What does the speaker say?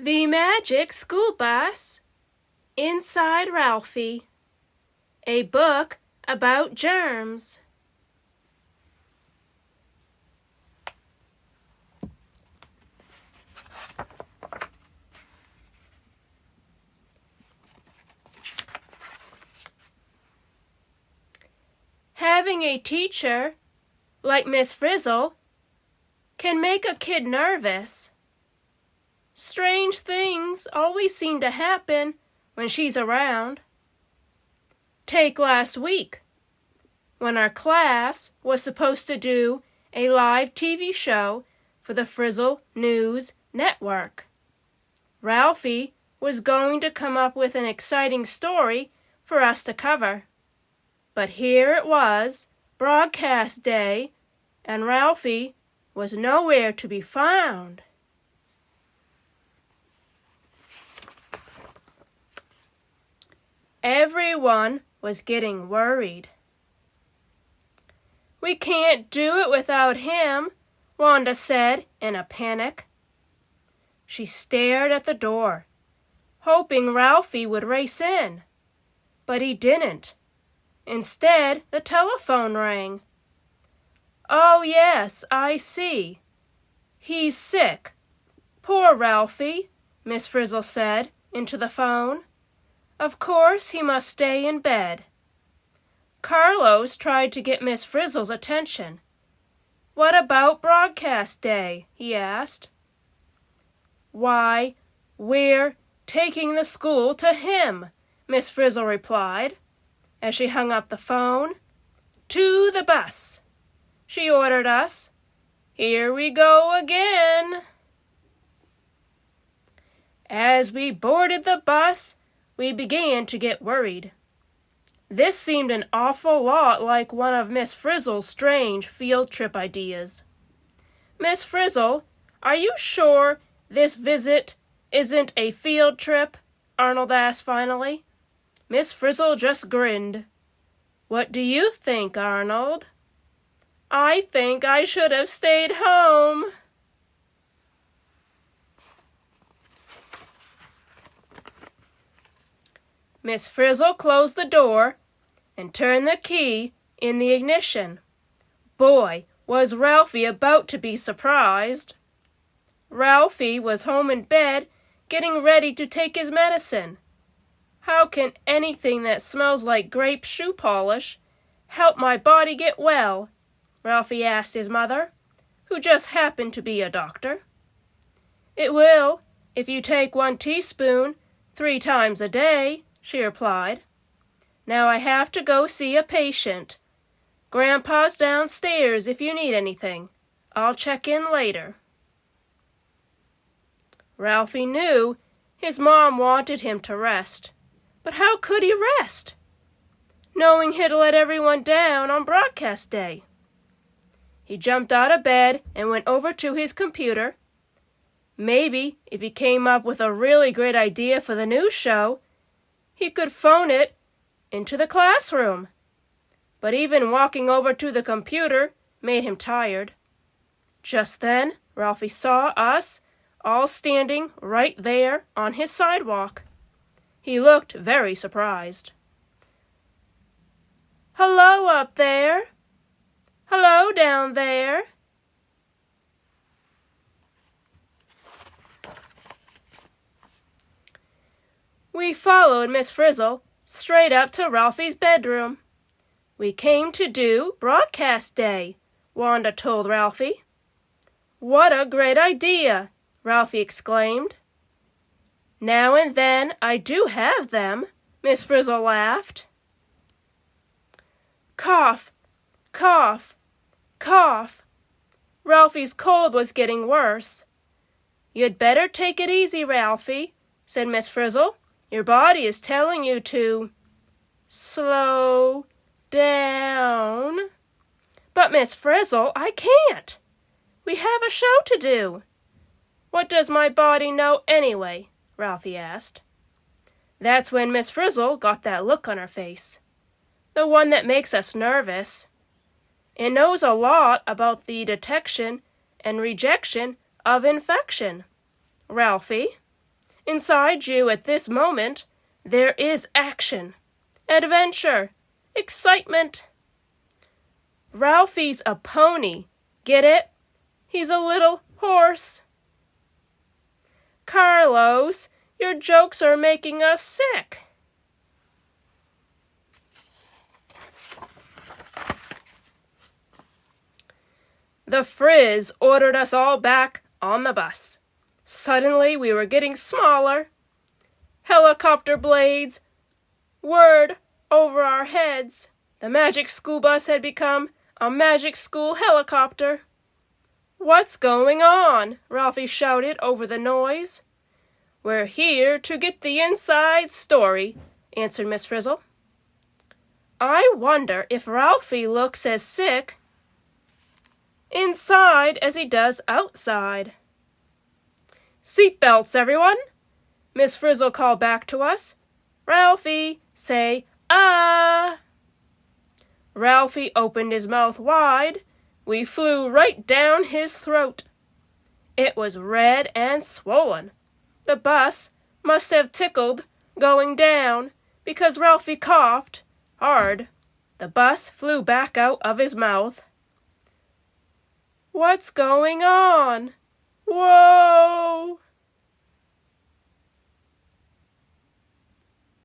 The Magic School Bus, Inside Ralphie, a book about germs. Having a teacher like Miss Frizzle can make a kid nervous. Strange things always seem to happen when she's around. Take last week, when our class was supposed to do a live TV show for the Frizzle News Network. Ralphie was going to come up with an exciting story for us to cover. But here it was, broadcast day, and Ralphie was nowhere to be found. Everyone was getting worried. "We can't do it without him," Wanda said in a panic. She stared at the door, hoping Ralphie would race in, but he didn't. Instead, the telephone rang. "Oh, yes, I see. He's sick. Poor Ralphie," Miss Frizzle said into the phone. "Of course he must stay in bed." Carlos tried to get Miss Frizzle's attention. "What about broadcast day?" he asked. "Why, we're taking the school to him," Miss Frizzle replied, as she hung up the phone. "To the bus," she ordered us. "Here we go again." As we boarded the bus, we began to get worried. This seemed an awful lot like one of Miss Frizzle's strange field trip ideas. "Miss Frizzle, are you sure this visit isn't a field trip?" Arnold asked finally. Miss Frizzle just grinned. "What do you think, Arnold?" "I think I should have stayed home." Miss Frizzle closed the door and turned the key in the ignition. Boy, was Ralphie about to be surprised. Ralphie was home in bed, getting ready to take his medicine. "How can anything that smells like grape shoe polish help my body get well?" Ralphie asked his mother, who just happened to be a doctor. "It will, if you take 1 teaspoon 3 times a day," she replied. "Now I have to go see a patient. Grandpa's downstairs if you need anything. I'll check in later." Ralphie knew his mom wanted him to rest. But how could he rest, knowing he'd let everyone down on broadcast day? He jumped out of bed and went over to his computer. Maybe if he came up with a really great idea for the news show, he could phone it into the classroom. But even walking over to the computer made him tired. Just then, Ralphie saw us all standing right there on his sidewalk. He looked very surprised. "Hello up there. Hello down there." We followed Miss Frizzle straight up to Ralphie's bedroom. "We came to do broadcast day," Wanda told Ralphie. "What a great idea!" Ralphie exclaimed. "Now and then I do have them," Miss Frizzle laughed. Cough, cough, cough. Ralphie's cold was getting worse. "You'd better take it easy, Ralphie," said Miss Frizzle. "Your body is telling you to slow down." "But Miss Frizzle, I can't. We have a show to do." "What does my body know anyway?" Ralphie asked. That's when Miss Frizzle got that look on her face, the one that makes us nervous. It knows a lot about the detection and rejection of infection. "Ralphie, Inside you at this moment, there is action, adventure, excitement. Ralphie's a pony. Get it? He's a little horse. Carlos, your jokes are making us sick. The Frizz ordered us all back on the bus. Suddenly we were getting smaller. Helicopter blades whirred over our heads. The magic school bus had become a magic school helicopter. What's going on? Ralphie shouted over the noise. We're here to get the inside story, answered Miss Frizzle. I wonder if Ralphie looks as sick inside as he does outside. Seatbelts, everyone! Miss Frizzle called back to us. Ralphie, say ah! Ralphie opened his mouth wide. We flew right down his throat. It was red and swollen. The bus must have tickled going down because Ralphie coughed hard. The bus flew back out of his mouth. What's going on? Whoa!